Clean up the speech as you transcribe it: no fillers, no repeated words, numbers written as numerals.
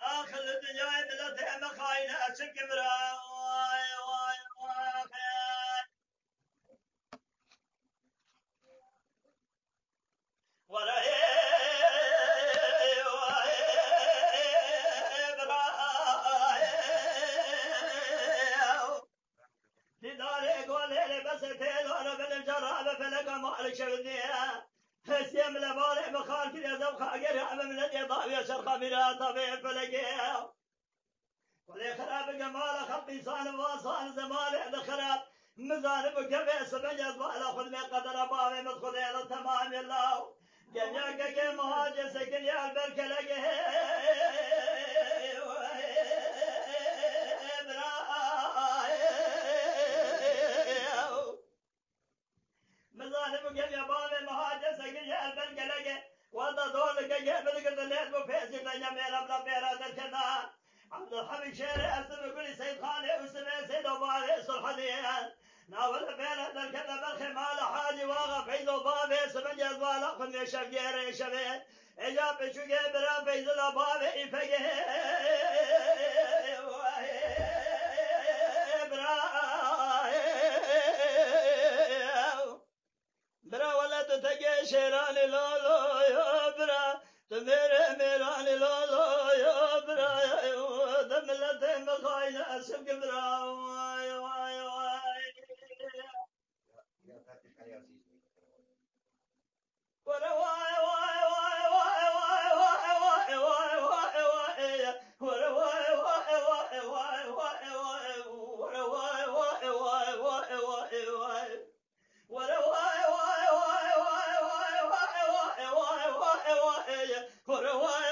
آخر الدنيا ملتها مخاينة شكبرا هسيم لبارع بخار كذا زوخ أجر عم من الإضاءة يا شرخة بلا طبيب فلقيه ولي خراب جمال خلق إنسان وصان زمان عند خراب مزان بكبه سبج أضبال خذ من قدر أبابي مدخل إلى التمام الله جميعك كي مهاجر سكن يا البركة لقيه مظالم قال يا بابا مهاجر سكن يا البركة لقيه وضع دولك يقبل قد الليل وفيسي لنا ميلا بلا بيرا دركنا عبد الحميد شيري أرسل كل سيد خالي وسمي سيد وبابي صلحدين ناول بيرا دركنا بالخمال حاجي واغا فيز وبابي سمن جزوال أخذ من شفقيري شبين إجاب شوقي برا فيز الأبابي إفقه برا ولا تتقي شيراني لولو يا برا تميري ميراني لولو يا برا دملتي مخاينة سبق برا واي واي واي ورا واي واي واي واي واي واي واي واي ورا واي واي واي واي واي ورا واي واي واي واي واي واي ورا واي واي واي واي واي واي واي واي واي ورا واي